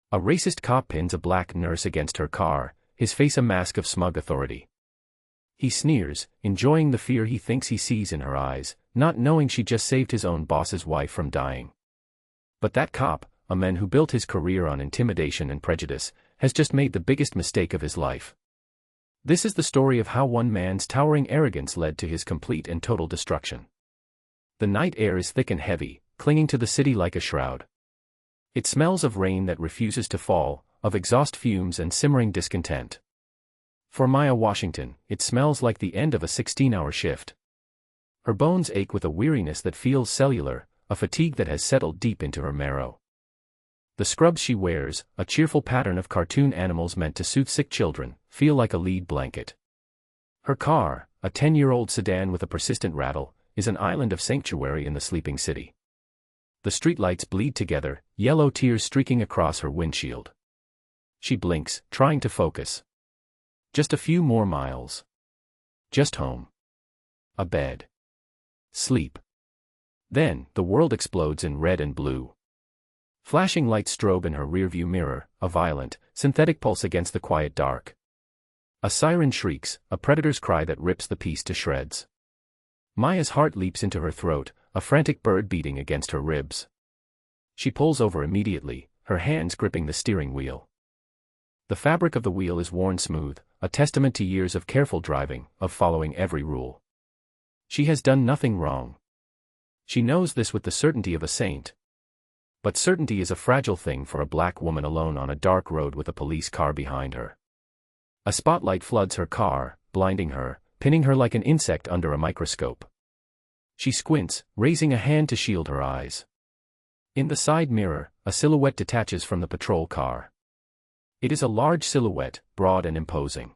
A racist cop pins a black nurse against her car, his face a mask of smug authority. He sneers, enjoying the fear he thinks he sees in her eyes, not knowing she just saved his own boss's wife from dying. But that cop, a man who built his career on intimidation and prejudice, has just made the biggest mistake of his life. This is the story of how one man's towering arrogance led to his complete and total destruction. The night air is thick and heavy, clinging to the city like a shroud. It smells of rain that refuses to fall, of exhaust fumes and simmering discontent. For Maya Washington, it smells like the end of a 16-hour shift. Her bones ache with a weariness that feels cellular, a fatigue that has settled deep into her marrow. The scrubs she wears, a cheerful pattern of cartoon animals meant to soothe sick children, feel like a lead blanket. Her car, a 10-year-old sedan with a persistent rattle, is an island of sanctuary in the sleeping city. The streetlights bleed together, yellow tears streaking across her windshield. She blinks, trying to focus. Just a few more miles. Just home. A bed. Sleep. Then, the world explodes in red and blue. Flashing lights strobe in her rearview mirror, a violent, synthetic pulse against the quiet dark. A siren shrieks, a predator's cry that rips the peace to shreds. Maya's heart leaps into her throat, a frantic bird beating against her ribs. She pulls over immediately, her hands gripping the steering wheel. The fabric of the wheel is worn smooth, a testament to years of careful driving, of following every rule. She has done nothing wrong. She knows this with the certainty of a saint. But certainty is a fragile thing for a black woman alone on a dark road with a police car behind her. A spotlight floods her car, blinding her, pinning her like an insect under a microscope. She squints, raising a hand to shield her eyes. In the side mirror, a silhouette detaches from the patrol car. It is a large silhouette, broad and imposing.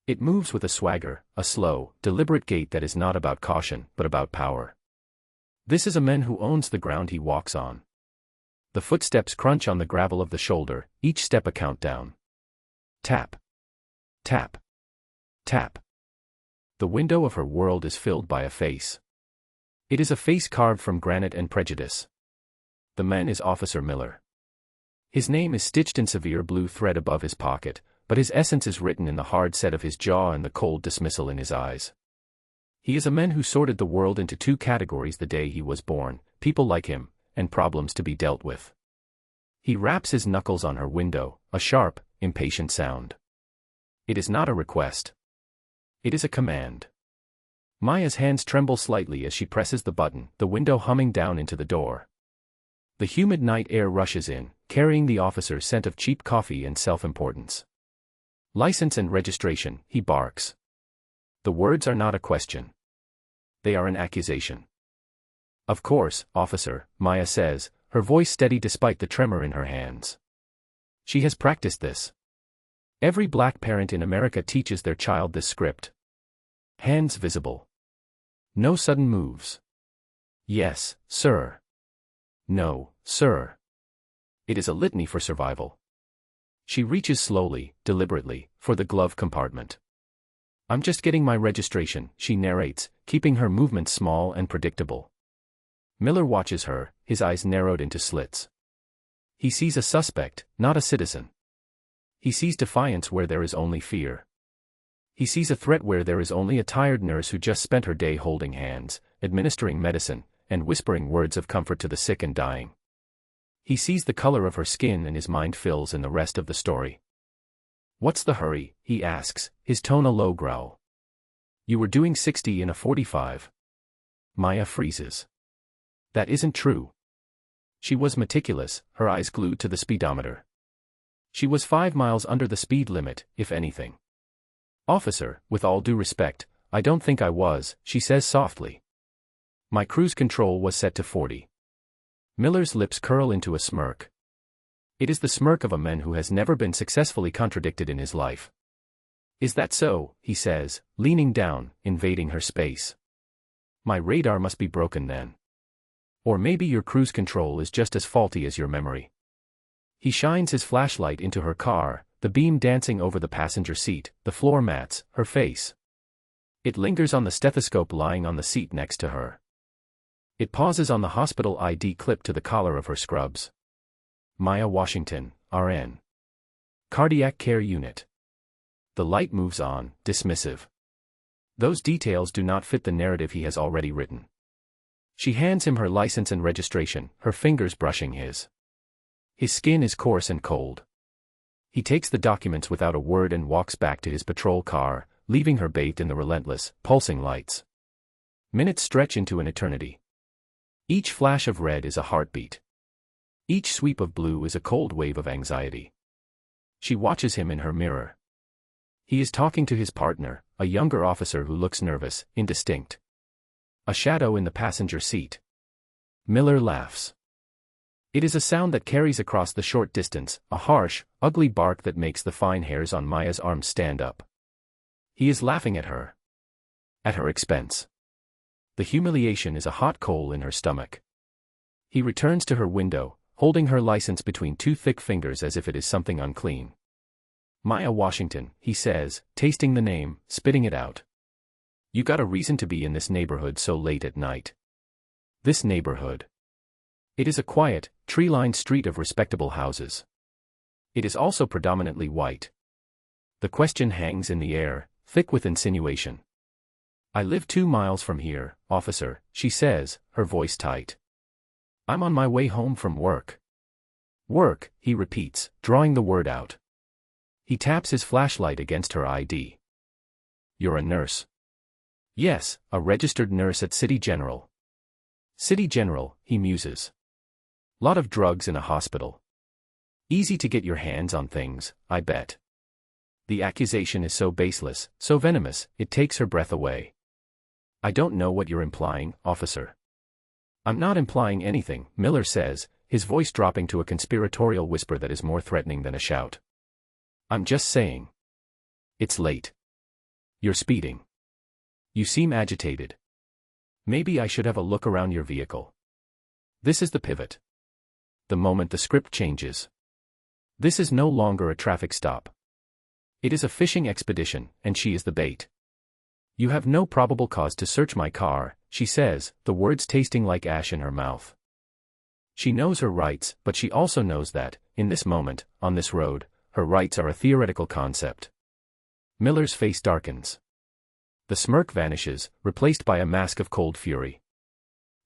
It moves with a swagger, a slow, deliberate gait that is not about caution, but about power. This is a man who owns the ground he walks on. The footsteps crunch on the gravel of the shoulder, each step a countdown. Tap. Tap. Tap. The window of her world is filled by a face. It is a face carved from granite and prejudice. The man is Officer Miller. His name is stitched in severe blue thread above his pocket, but his essence is written in the hard set of his jaw and the cold dismissal in his eyes. He is a man who sorted the world into two categories the day he was born, people like him, and problems to be dealt with. He raps his knuckles on her window, a sharp, impatient sound. It is not a request. It is a command. Maya's hands tremble slightly as she presses the button, the window humming down into the door. The humid night air rushes in, carrying the officer's scent of cheap coffee and self-importance. License and registration, he barks. The words are not a question. They are an accusation. Of course, officer, Maya says, her voice steady despite the tremor in her hands. She has practiced this. Every black parent in America teaches their child this script. Hands visible. No sudden moves. Yes, sir. No, sir. It is a litany for survival. She reaches slowly, deliberately, for the glove compartment. I'm just getting my registration, she narrates, keeping her movements small and predictable. Miller watches her, his eyes narrowed into slits. He sees a suspect, not a citizen. He sees defiance where there is only fear. He sees a threat where there is only a tired nurse who just spent her day holding hands, administering medicine, and whispering words of comfort to the sick and dying. He sees the color of her skin and his mind fills in the rest of the story. What's the hurry, he asks, his tone a low growl. You were doing 60 in a 45. Maya freezes. That isn't true. She was meticulous, her eyes glued to the speedometer. She was 5 miles under the speed limit, if anything. Officer, with all due respect, I don't think I was, she says softly. My cruise control was set to 40. Miller's lips curl into a smirk. It is the smirk of a man who has never been successfully contradicted in his life. Is that so, he says, leaning down, invading her space. My radar must be broken then. Or maybe your cruise control is just as faulty as your memory. He shines his flashlight into her car, the beam dancing over the passenger seat, the floor mats, her face. It lingers on the stethoscope lying on the seat next to her. It pauses on the hospital ID clip to the collar of her scrubs. Maya Washington, RN. Cardiac Care Unit. The light moves on, dismissive. Those details do not fit the narrative he has already written. She hands him her license and registration, her fingers brushing his. His skin is coarse and cold. He takes the documents without a word and walks back to his patrol car, leaving her bathed in the relentless, pulsing lights. Minutes stretch into an eternity. Each flash of red is a heartbeat. Each sweep of blue is a cold wave of anxiety. She watches him in her mirror. He is talking to his partner, a younger officer who looks nervous, indistinct. A shadow in the passenger seat. Miller laughs. It is a sound that carries across the short distance, a harsh, ugly bark that makes the fine hairs on Maya's arms stand up. He is laughing at her. At her expense. The humiliation is a hot coal in her stomach. He returns to her window, holding her license between two thick fingers as if it is something unclean. Maya Washington, he says, tasting the name, spitting it out. You got a reason to be in this neighborhood so late at night. This neighborhood. It is a quiet, tree-lined street of respectable houses. It is also predominantly white. The question hangs in the air, thick with insinuation. I live 2 miles from here, officer, she says, her voice tight. I'm on my way home from work. Work, he repeats, drawing the word out. He taps his flashlight against her ID. You're a nurse. Yes, a registered nurse at City General. City General, he muses. Lot of drugs in a hospital. Easy to get your hands on things, I bet. The accusation is so baseless, so venomous, it takes her breath away. I don't know what you're implying, officer. I'm not implying anything, Miller says, his voice dropping to a conspiratorial whisper that is more threatening than a shout. I'm just saying. It's late. You're speeding. You seem agitated. Maybe I should have a look around your vehicle. This is the pivot. The moment the script changes. This is no longer a traffic stop. It is a fishing expedition, and she is the bait. You have no probable cause to search my car, she says, the words tasting like ash in her mouth. She knows her rights, but she also knows that, in this moment, on this road, her rights are a theoretical concept. Miller's face darkens. The smirk vanishes, replaced by a mask of cold fury.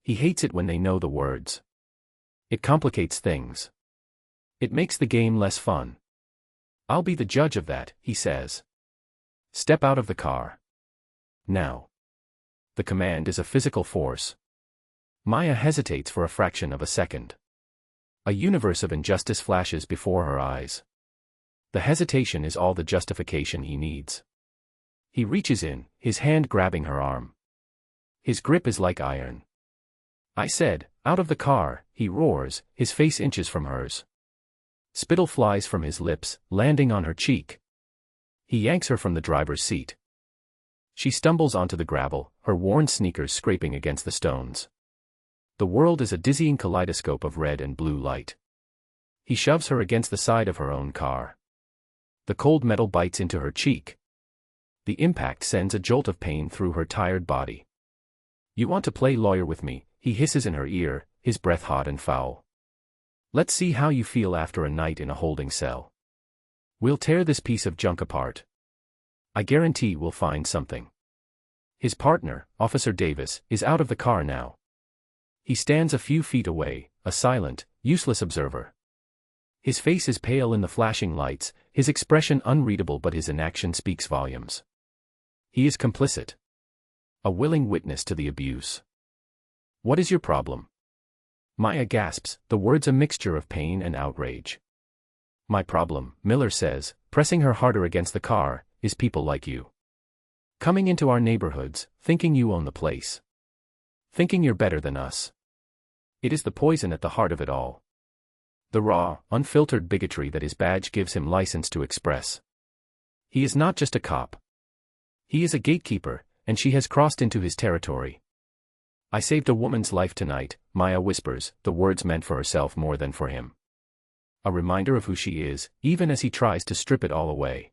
He hates it when they know the words. It complicates things. It makes the game less fun. I'll be the judge of that, he says. Step out of the car. Now. The command is a physical force. Maya hesitates for a fraction of a second. A universe of injustice flashes before her eyes. The hesitation is all the justification he needs. He reaches in, his hand grabbing her arm. His grip is like iron. I said, out of the car, he roars, his face inches from hers. Spittle flies from his lips, landing on her cheek. He yanks her from the driver's seat. She stumbles onto the gravel, her worn sneakers scraping against the stones. The world is a dizzying kaleidoscope of red and blue light. He shoves her against the side of her own car. The cold metal bites into her cheek. The impact sends a jolt of pain through her tired body. You want to play lawyer with me, he hisses in her ear, his breath hot and foul. Let's see how you feel after a night in a holding cell. We'll tear this piece of junk apart. I guarantee we'll find something. His partner, Officer Davis, is out of the car now. He stands a few feet away, a silent, useless observer. His face is pale in the flashing lights, his expression unreadable, but his inaction speaks volumes. He is complicit. A willing witness to the abuse. What is your problem? Maya gasps, the words a mixture of pain and outrage. My problem, Miller says, pressing her harder against the car, is people like you. Coming into our neighborhoods, thinking you own the place. Thinking you're better than us. It is the poison at the heart of it all. The raw, unfiltered bigotry that his badge gives him license to express. He is not just a cop. He is a gatekeeper, and she has crossed into his territory. I saved a woman's life tonight, Maya whispers, the words meant for herself more than for him. A reminder of who she is, even as he tries to strip it all away.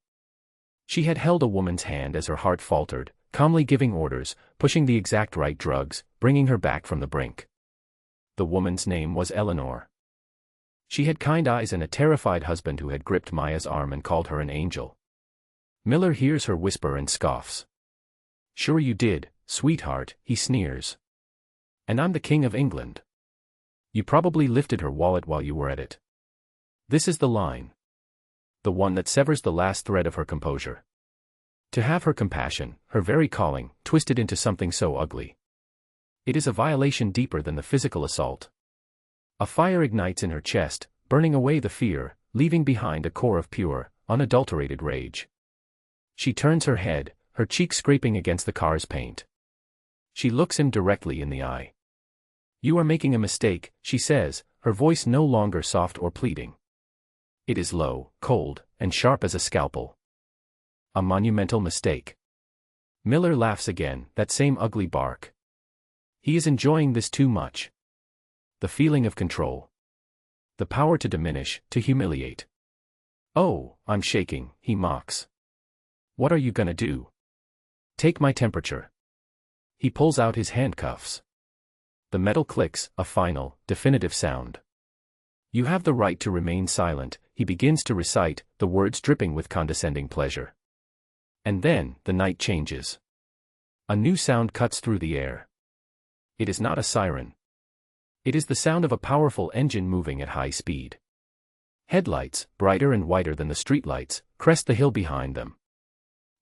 She had held a woman's hand as her heart faltered, calmly giving orders, pushing the exact right drugs, bringing her back from the brink. The woman's name was Eleanor. She had kind eyes and a terrified husband who had gripped Maya's arm and called her an angel. Miller hears her whisper and scoffs. "Sure you did, sweetheart," he sneers. "And I'm the King of England. You probably lifted her wallet while you were at it." This is the line. The one that severs the last thread of her composure. To have her compassion, her very calling, twisted into something so ugly. It is a violation deeper than the physical assault. A fire ignites in her chest, burning away the fear, leaving behind a core of pure, unadulterated rage. She turns her head, her cheek scraping against the car's paint. She looks him directly in the eye. "You are making a mistake," she says, her voice no longer soft or pleading. It is low, cold, and sharp as a scalpel. A monumental mistake. Miller laughs again, that same ugly bark. He is enjoying this too much. The feeling of control. The power to diminish, to humiliate. "Oh, I'm shaking," he mocks. "What are you gonna do? Take my temperature." He pulls out his handcuffs. The metal clicks, a final, definitive sound. "You have the right to remain silent," he begins to recite, the words dripping with condescending pleasure. And then, the night changes. A new sound cuts through the air. It is not a siren. It is the sound of a powerful engine moving at high speed. Headlights, brighter and whiter than the streetlights, crest the hill behind them.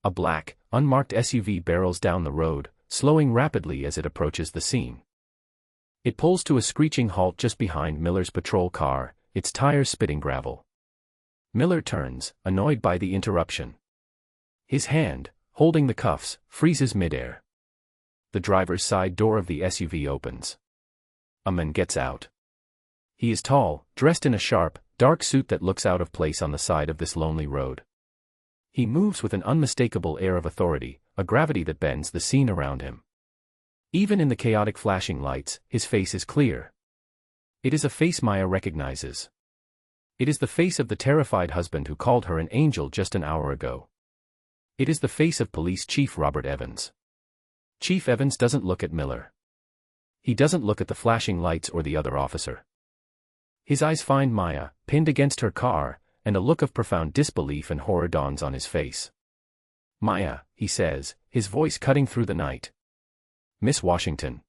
A black, unmarked SUV barrels down the road, slowing rapidly as it approaches the scene. It pulls to a screeching halt just behind Miller's patrol car, its tires spitting gravel. Miller turns, annoyed by the interruption. His hand, holding the cuffs, freezes midair. The driver's side door of the SUV opens. A man gets out. He is tall, dressed in a sharp, dark suit that looks out of place on the side of this lonely road. He moves with an unmistakable air of authority, a gravity that bends the scene around him. Even in the chaotic flashing lights, his face is clear. It is a face Maya recognizes. It is the face of the terrified husband who called her an angel just an hour ago. It is the face of Police Chief Robert Evans. Chief Evans doesn't look at Miller. He doesn't look at the flashing lights or the other officer. His eyes find Maya, pinned against her car, and a look of profound disbelief and horror dawns on his face. "Maya," he says, his voice cutting through the night. "Miss Washington.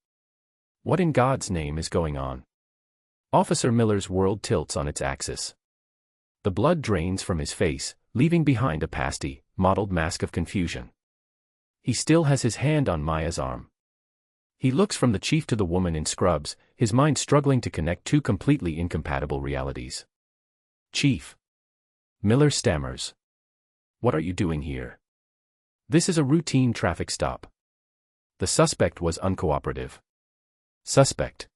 What in God's name is going on?" Officer Miller's world tilts on its axis. The blood drains from his face, leaving behind a pasty, mottled mask of confusion. He still has his hand on Maya's arm. He looks from the chief to the woman in scrubs, his mind struggling to connect two completely incompatible realities. "Chief." Miller stammers. "What are you doing here?" "This is a routine traffic stop." The suspect was uncooperative. Suspect.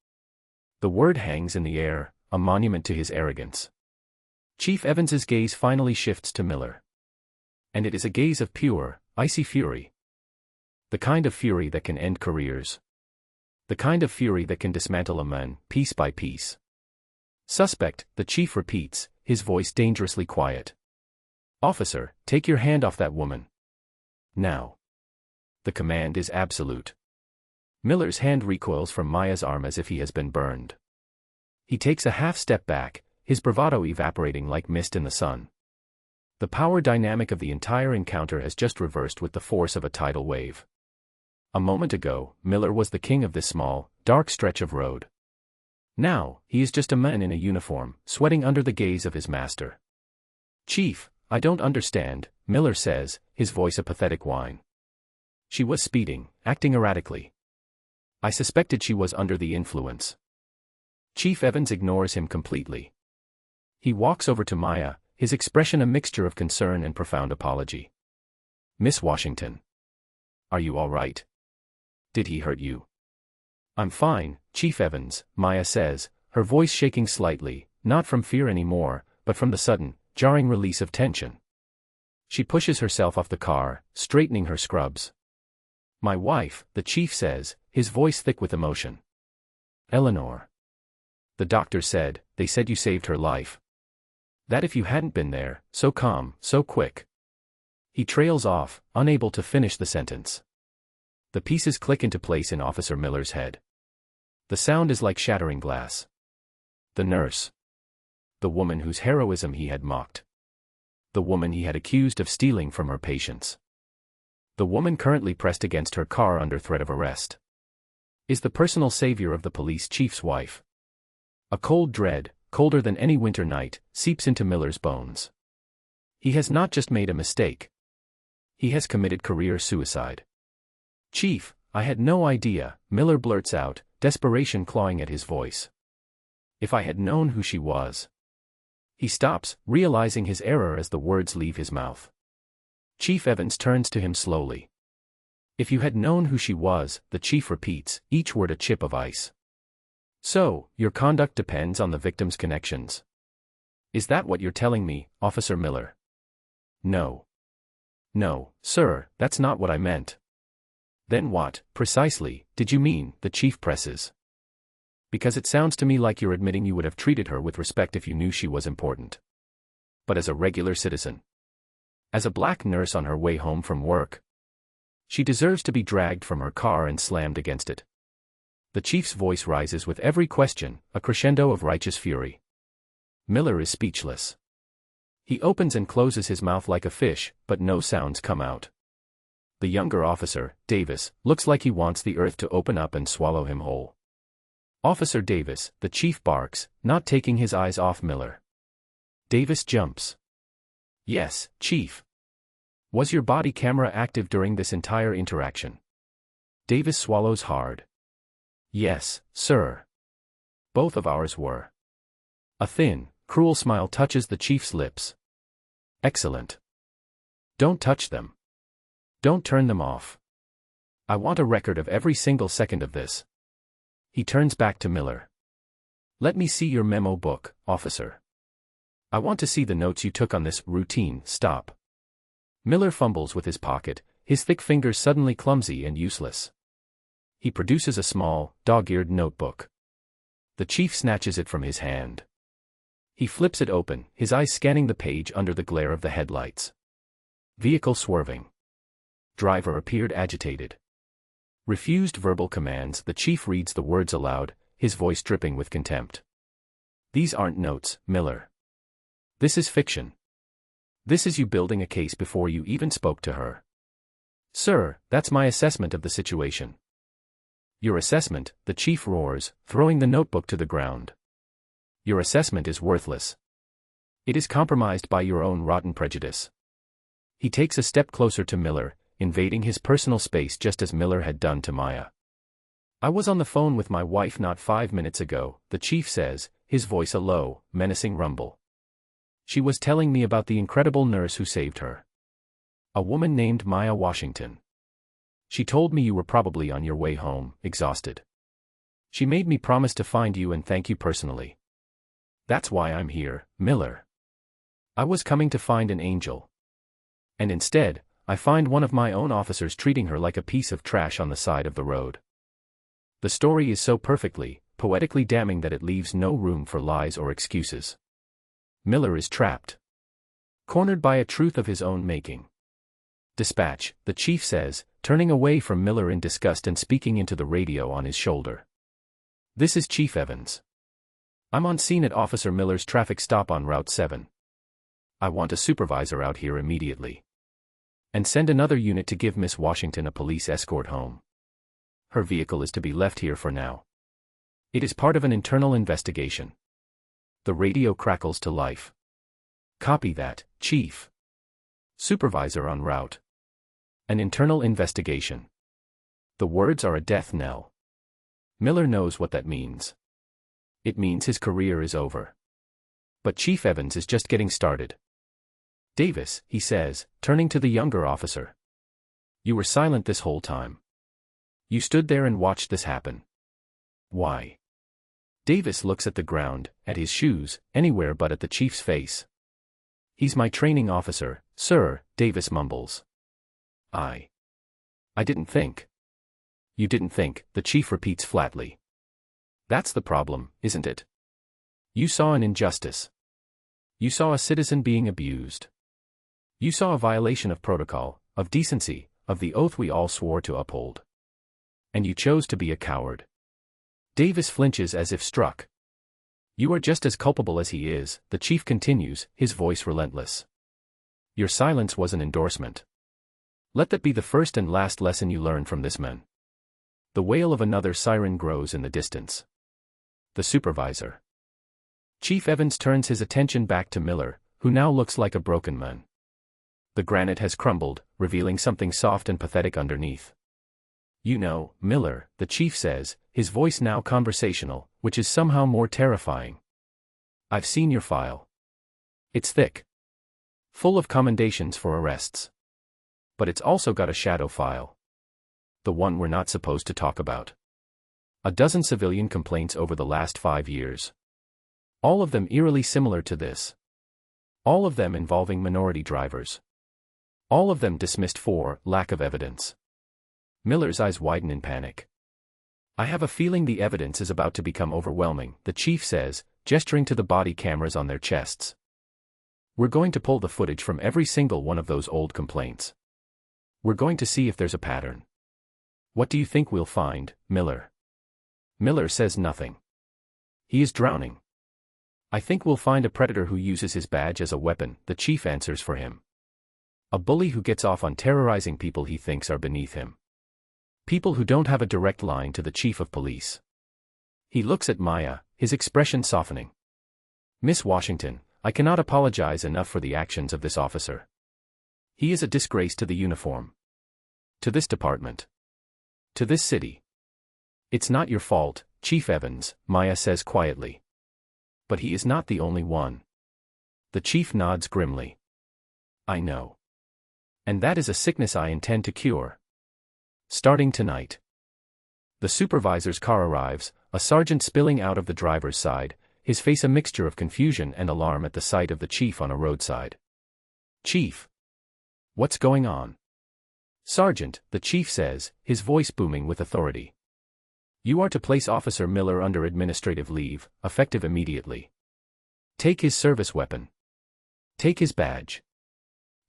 The word hangs in the air, a monument to his arrogance. Chief Evans's gaze finally shifts to Miller. And it is a gaze of pure, icy fury. The kind of fury that can end careers. The kind of fury that can dismantle a man, piece by piece. "Suspect," the chief repeats, his voice dangerously quiet. "Officer, take your hand off that woman. Now." The command is absolute. Miller's hand recoils from Maya's arm as if he has been burned. He takes a half step back, his bravado evaporating like mist in the sun. The power dynamic of the entire encounter has just reversed with the force of a tidal wave. A moment ago, Miller was the king of this small, dark stretch of road. Now, he is just a man in a uniform, sweating under the gaze of his master. "Chief, I don't understand," Miller says, his voice a pathetic whine. "She was speeding, acting erratically. I suspected she was under the influence." Chief Evans ignores him completely. He walks over to Maya, his expression a mixture of concern and profound apology. "Miss Washington. Are you all right? Did he hurt you?" "I'm fine, Chief Evans," Maya says, her voice shaking slightly, not from fear anymore, but from the sudden, jarring release of tension. She pushes herself off the car, straightening her scrubs. "My wife," the chief says, his voice thick with emotion. "Eleanor. The doctor said, they said you saved her life. That if you hadn't been there, so calm, so quick." He trails off, unable to finish the sentence. The pieces click into place in Officer Miller's head. The sound is like shattering glass. The nurse. The woman whose heroism he had mocked. The woman he had accused of stealing from her patients. The woman currently pressed against her car under threat of arrest. Is the personal savior of the police chief's wife. A cold dread, colder than any winter night, seeps into Miller's bones. He has not just made a mistake. He has committed career suicide. "Chief, I had no idea," Miller blurts out, desperation clawing at his voice. "If I had known who she was." He stops, realizing his error as the words leave his mouth. Chief Evans turns to him slowly. "If you had known who she was," the chief repeats, each word a chip of ice. "So, your conduct depends on the victim's connections. Is that what you're telling me, Officer Miller?" "No. No, sir, that's not what I meant." "Then what, precisely, did you mean?" the chief presses. "Because it sounds to me like you're admitting you would have treated her with respect if you knew she was important. But as a regular citizen. As a black nurse on her way home from work. She deserves to be dragged from her car and slammed against it." The chief's voice rises with every question, a crescendo of righteous fury. Miller is speechless. He opens and closes his mouth like a fish, but no sounds come out. The younger officer, Davis, looks like he wants the earth to open up and swallow him whole. "Officer Davis," the chief barks, not taking his eyes off Miller. Davis jumps. "Yes, Chief. Was your body camera active during this entire interaction?" Davis swallows hard. "Yes, sir. Both of ours were." A thin, cruel smile touches the chief's lips. "Excellent. Don't touch them. Don't turn them off. I want a record of every single second of this." He turns back to Miller. "Let me see your memo book, officer. I want to see the notes you took on this routine stop." Miller fumbles with his pocket, his thick fingers suddenly clumsy and useless. He produces a small, dog-eared notebook. The chief snatches it from his hand. He flips it open, his eyes scanning the page under the glare of the headlights. Vehicle swerving. Driver appeared agitated. Refused verbal commands. The chief reads the words aloud, his voice dripping with contempt. "These aren't notes, Miller. This is fiction. This is you building a case before you even spoke to her." "Sir, that's my assessment of the situation." "Your assessment," the chief roars, throwing the notebook to the ground. "Your assessment is worthless. It is compromised by your own rotten prejudice." He takes a step closer to Miller, invading his personal space just as Miller had done to Maya. "I was on the phone with my wife not 5 minutes ago," the chief says, his voice a low, menacing rumble. "She was telling me about the incredible nurse who saved her. A woman named Maya Washington. She told me you were probably on your way home, exhausted. She made me promise to find you and thank you personally. That's why I'm here, Miller. I was coming to find an angel. And instead, I find one of my own officers treating her like a piece of trash on the side of the road." The story is so perfectly, poetically damning that it leaves no room for lies or excuses. Miller is trapped. Cornered by a truth of his own making. "Dispatch," the chief says, turning away from Miller in disgust and speaking into the radio on his shoulder. "This is Chief Evans. I'm on scene at Officer Miller's traffic stop on Route 7. I want a supervisor out here immediately. And send another unit to give Miss Washington a police escort home. Her vehicle is to be left here for now. It is part of an internal investigation." The radio crackles to life. "Copy that, Chief. Supervisor en route. An internal investigation." The words are a death knell. Miller knows what that means. It means his career is over. But Chief Evans is just getting started. "Davis," he says, turning to the younger officer. "You were silent this whole time. You stood there and watched this happen. Why?" Davis looks at the ground, at his shoes, anywhere but at the chief's face. "He's my training officer, sir," Davis mumbles. I didn't think." "You didn't think," the chief repeats flatly. "That's the problem, isn't it? You saw an injustice. You saw a citizen being abused. You saw a violation of protocol, of decency, of the oath we all swore to uphold. And you chose to be a coward." Davis flinches as if struck. You are just as culpable as he is, the chief continues, his voice relentless. Your silence was an endorsement. Let that be the first and last lesson you learn from this man. The wail of another siren grows in the distance. The supervisor. Chief Evans turns his attention back to Miller, who now looks like a broken man. The granite has crumbled, revealing something soft and pathetic underneath. You know, Miller, the chief says, his voice now conversational, which is somehow more terrifying. I've seen your file. It's thick. Full of commendations for arrests. But it's also got a shadow file. The one we're not supposed to talk about. A dozen civilian complaints over the last 5 years. All of them eerily similar to this. All of them involving minority drivers. All of them dismissed for lack of evidence. Miller's eyes widen in panic. I have a feeling the evidence is about to become overwhelming, the chief says, gesturing to the body cameras on their chests. We're going to pull the footage from every single one of those old complaints. We're going to see if there's a pattern. What do you think we'll find, Miller? Miller says nothing. He is drowning. I think we'll find a predator who uses his badge as a weapon, the chief answers for him. A bully who gets off on terrorizing people he thinks are beneath him. People who don't have a direct line to the chief of police. He looks at Maya, his expression softening. Miss Washington, I cannot apologize enough for the actions of this officer. He is a disgrace to the uniform. To this department. To this city. It's not your fault, Chief Evans, Maya says quietly. But he is not the only one. The chief nods grimly. I know. And that is a sickness I intend to cure. Starting tonight. The supervisor's car arrives, a sergeant spilling out of the driver's side, his face a mixture of confusion and alarm at the sight of the chief on a roadside. Chief. What's going on? Sergeant, the chief says, his voice booming with authority. You are to place Officer Miller under administrative leave, effective immediately. Take his service weapon. Take his badge.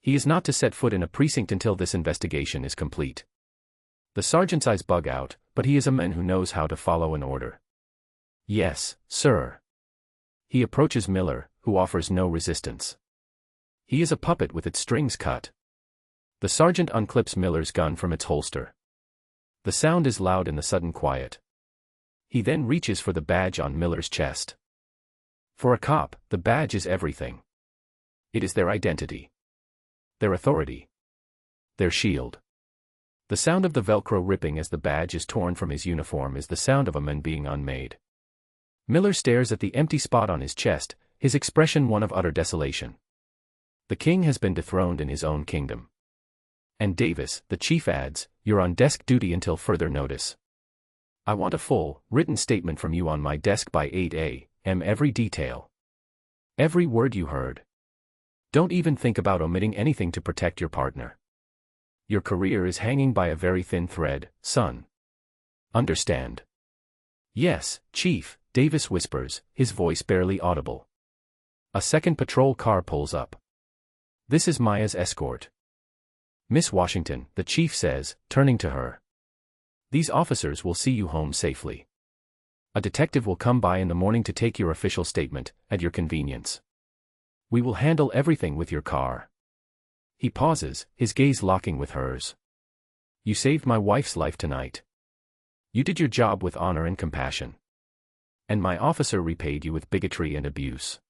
He is not to set foot in a precinct until this investigation is complete. The sergeant's eyes bug out, but he is a man who knows how to follow an order. Yes, sir. He approaches Miller, who offers no resistance. He is a puppet with its strings cut. The sergeant unclips Miller's gun from its holster. The sound is loud in the sudden quiet. He then reaches for the badge on Miller's chest. For a cop, the badge is everything. It is their identity. Their authority. Their shield. The sound of the Velcro ripping as the badge is torn from his uniform is the sound of a man being unmade. Miller stares at the empty spot on his chest, his expression one of utter desolation. The king has been dethroned in his own kingdom. And Davis, the chief adds, you're on desk duty until further notice. I want a full, written statement from you on my desk by 8 a.m. every detail. Every word you heard. Don't even think about omitting anything to protect your partner. Your career is hanging by a very thin thread, son. Understand? Yes, Chief, Davis whispers, his voice barely audible. A second patrol car pulls up. This is Maya's escort. Miss Washington, the chief says, turning to her. These officers will see you home safely. A detective will come by in the morning to take your official statement, at your convenience. We will handle everything with your car. He pauses, his gaze locking with hers. You saved my wife's life tonight. You did your job with honor and compassion. And my officer repaid you with bigotry and abuse.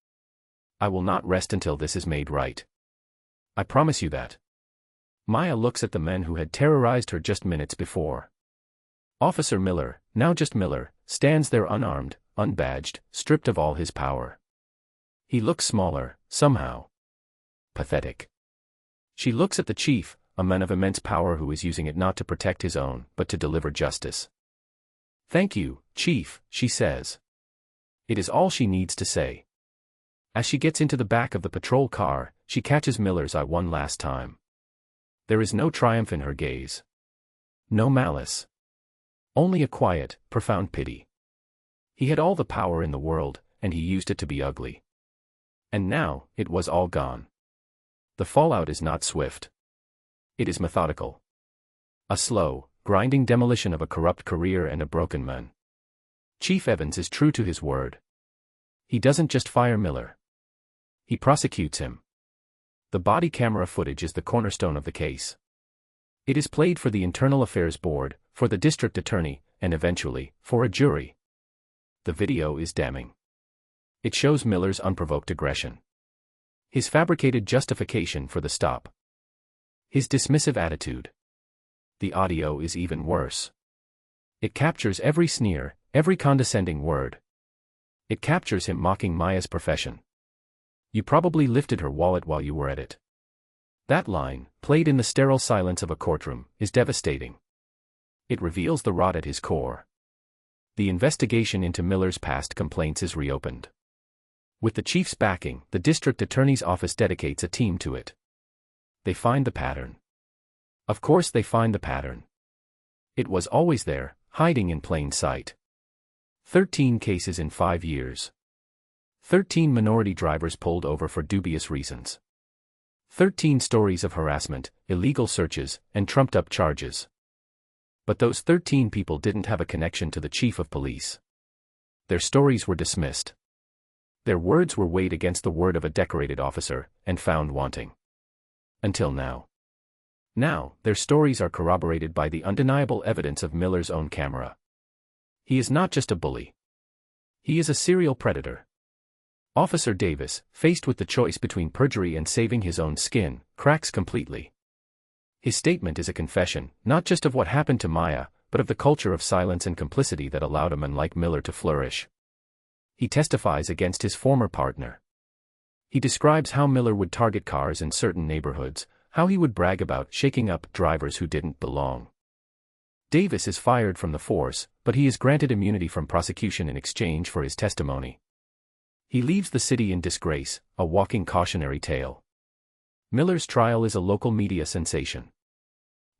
I will not rest until this is made right. I promise you that. Maya looks at the men who had terrorized her just minutes before. Officer Miller, now just Miller, stands there unarmed, unbadged, stripped of all his power. He looks smaller, somehow. Pathetic. She looks at the chief, a man of immense power who is using it not to protect his own, but to deliver justice. Thank you, Chief, she says. It is all she needs to say. As she gets into the back of the patrol car, she catches Miller's eye one last time. There is no triumph in her gaze. No malice. Only a quiet, profound pity. He had all the power in the world, and he used it to be ugly. And now, it was all gone. The fallout is not swift. It is methodical. A slow, grinding demolition of a corrupt career and a broken man. Chief Evans is true to his word. He doesn't just fire Miller. He prosecutes him. The body camera footage is the cornerstone of the case. It is played for the Internal Affairs Board, for the district attorney, and eventually, for a jury. The video is damning. It shows Miller's unprovoked aggression. His fabricated justification for the stop. His dismissive attitude. The audio is even worse. It captures every sneer, every condescending word. It captures him mocking Maya's profession. You probably lifted her wallet while you were at it. That line, played in the sterile silence of a courtroom, is devastating. It reveals the rot at his core. The investigation into Miller's past complaints is reopened. With the chief's backing, the district attorney's office dedicates a team to it. They find the pattern. Of course they find the pattern. It was always there, hiding in plain sight. 13 cases in 5 years. 13 minority drivers pulled over for dubious reasons. 13 stories of harassment, illegal searches, and trumped-up charges. But those 13 people didn't have a connection to the chief of police. Their stories were dismissed. Their words were weighed against the word of a decorated officer, and found wanting. Until now. Now, their stories are corroborated by the undeniable evidence of Miller's own camera. He is not just a bully. He is a serial predator. Officer Davis, faced with the choice between perjury and saving his own skin, cracks completely. His statement is a confession, not just of what happened to Maya, but of the culture of silence and complicity that allowed a man like Miller to flourish. He testifies against his former partner. He describes how Miller would target cars in certain neighborhoods, how he would brag about shaking up drivers who didn't belong. Davis is fired from the force, but he is granted immunity from prosecution in exchange for his testimony. He leaves the city in disgrace, a walking cautionary tale. Miller's trial is a local media sensation.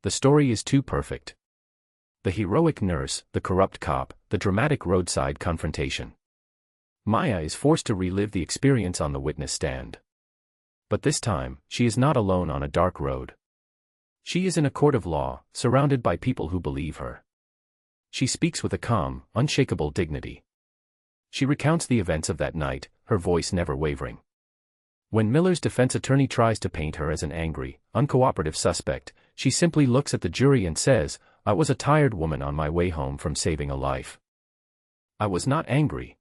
The story is too perfect. The heroic nurse, the corrupt cop, the dramatic roadside confrontation. Maya is forced to relive the experience on the witness stand. But this time, she is not alone on a dark road. She is in a court of law, surrounded by people who believe her. She speaks with a calm, unshakable dignity. She recounts the events of that night, her voice never wavering. When Miller's defense attorney tries to paint her as an angry, uncooperative suspect, she simply looks at the jury and says, "I was a tired woman on my way home from saving a life. I was not angry.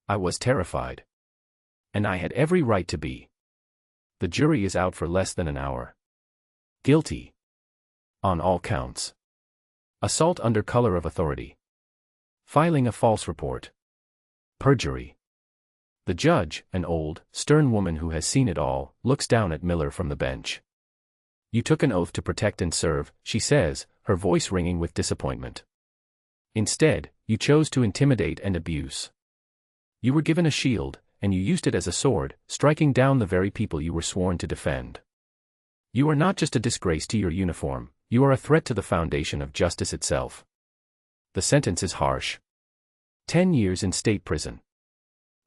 I was terrified. And I had every right to be." The jury is out for less than an hour. Guilty. On all counts. Assault under color of authority. Filing a false report. Perjury. The judge, an old, stern woman who has seen it all, looks down at Miller from the bench. "You took an oath to protect and serve," she says, her voice ringing with disappointment. "Instead, you chose to intimidate and abuse. You were given a shield, and you used it as a sword, striking down the very people you were sworn to defend. You are not just a disgrace to your uniform, you are a threat to the foundation of justice itself." The sentence is harsh. 10 years in state prison.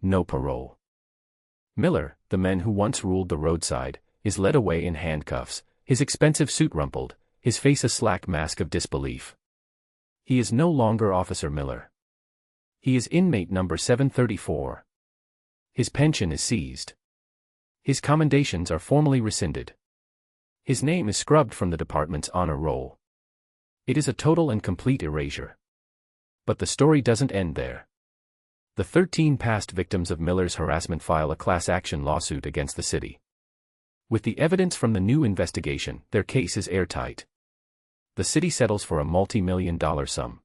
No parole. Miller, the man who once ruled the roadside, is led away in handcuffs, his expensive suit rumpled, his face a slack mask of disbelief. He is no longer Officer Miller. He is inmate number 734. His pension is seized. His commendations are formally rescinded. His name is scrubbed from the department's honor roll. It is a total and complete erasure. But the story doesn't end there. The 13 past victims of Miller's harassment file a class action lawsuit against the city. With the evidence from the new investigation, their case is airtight. The city settles for a multi-million-dollar sum.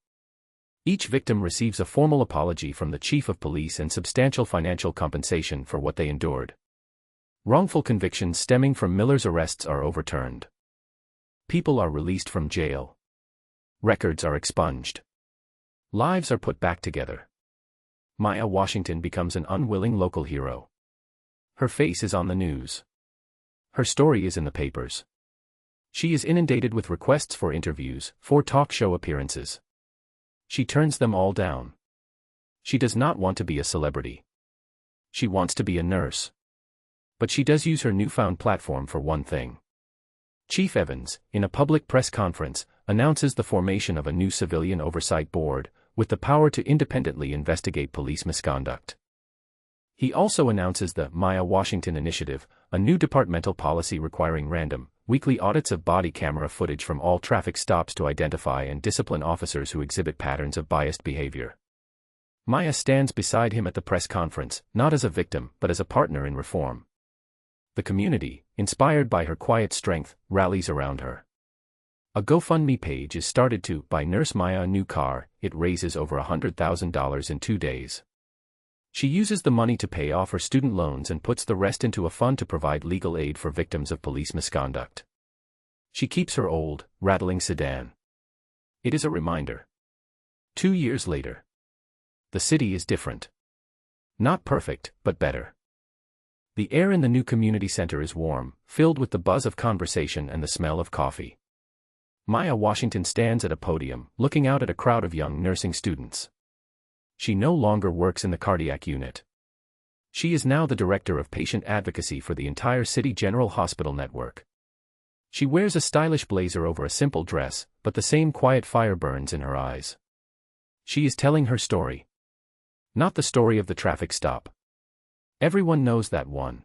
Each victim receives a formal apology from the chief of police and substantial financial compensation for what they endured. Wrongful convictions stemming from Miller's arrests are overturned. People are released from jail. Records are expunged. Lives are put back together. Maya Washington becomes an unwilling local hero. Her face is on the news. Her story is in the papers. She is inundated with requests for interviews, for talk show appearances. She turns them all down. She does not want to be a celebrity. She wants to be a nurse. But she does use her newfound platform for one thing. Chief Evans, in a public press conference, announces the formation of a new civilian oversight board, with the power to independently investigate police misconduct. He also announces the Maya Washington Initiative, a new departmental policy requiring random, weekly audits of body camera footage from all traffic stops to identify and discipline officers who exhibit patterns of biased behavior. Maya stands beside him at the press conference, not as a victim, but as a partner in reform. The community, inspired by her quiet strength, rallies around her. A GoFundMe page is started to buy Nurse Maya a new car. It raises over $100,000 in 2 days. She uses the money to pay off her student loans and puts the rest into a fund to provide legal aid for victims of police misconduct. She keeps her old, rattling sedan. It is a reminder. 2 years later. The city is different. Not perfect, but better. The air in the new community center is warm, filled with the buzz of conversation and the smell of coffee. Maya Washington stands at a podium, looking out at a crowd of young nursing students. She no longer works in the cardiac unit. She is now the director of patient advocacy for the entire City General Hospital network. She wears a stylish blazer over a simple dress, but the same quiet fire burns in her eyes. She is telling her story. Not the story of the traffic stop. Everyone knows that one.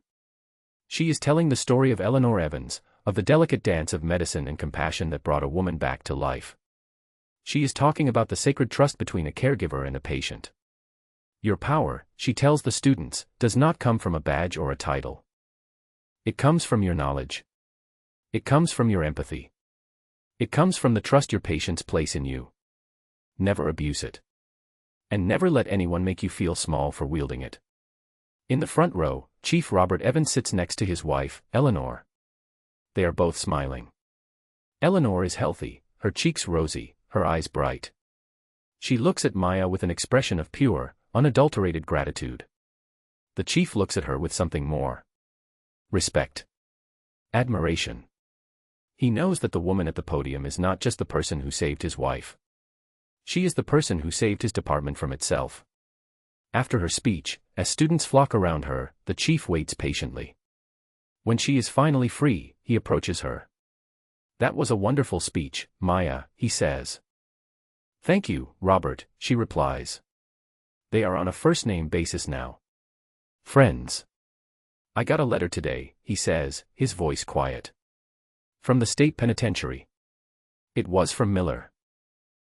She is telling the story of Eleanor Evans, of the delicate dance of medicine and compassion that brought a woman back to life. She is talking about the sacred trust between a caregiver and a patient. Your power, she tells the students, does not come from a badge or a title. It comes from your knowledge. It comes from your empathy. It comes from the trust your patients place in you. Never abuse it. And never let anyone make you feel small for wielding it. In the front row, Chief Robert Evans sits next to his wife, Eleanor. They are both smiling. Eleanor is healthy, her cheeks rosy, her eyes bright. She looks at Maya with an expression of pure, unadulterated gratitude. The chief looks at her with something more. Respect. Admiration. He knows that the woman at the podium is not just the person who saved his wife. She is the person who saved his department from itself. After her speech, as students flock around her, the chief waits patiently. When she is finally free, he approaches her. That was a wonderful speech, Maya, he says. Thank you, Robert, she replies. They are on a first-name basis now. Friends. I got a letter today, he says, his voice quiet. From the state penitentiary. It was from Miller.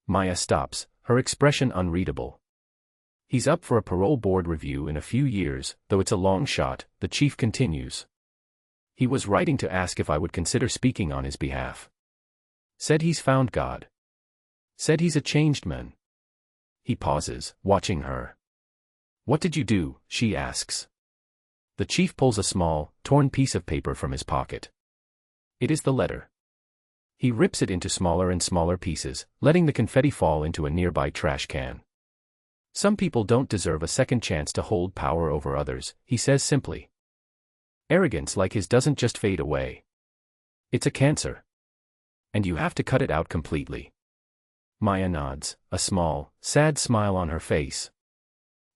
Maya stops, her expression unreadable. He's up for a parole board review in a few years, though it's a long shot, the chief continues. He was writing to ask if I would consider speaking on his behalf. Said he's found God. Said he's a changed man. He pauses, watching her. What did you do? She asks. The chief pulls a small, torn piece of paper from his pocket. It is the letter. He rips it into smaller and smaller pieces, letting the confetti fall into a nearby trash can. Some people don't deserve a second chance to hold power over others, he says simply. Arrogance like his doesn't just fade away. It's a cancer. And you have to cut it out completely. Maya nods, a small, sad smile on her face.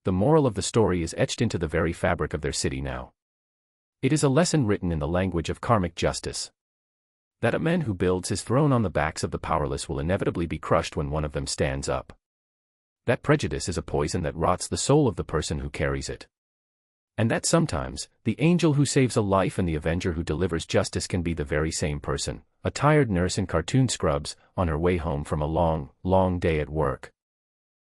The moral of the story is etched into the very fabric of their city now. It is a lesson written in the language of karmic justice. That a man who builds his throne on the backs of the powerless will inevitably be crushed when one of them stands up. That prejudice is a poison that rots the soul of the person who carries it. And that sometimes, the angel who saves a life and the avenger who delivers justice can be the very same person, a tired nurse in cartoon scrubs, on her way home from a long, long day at work.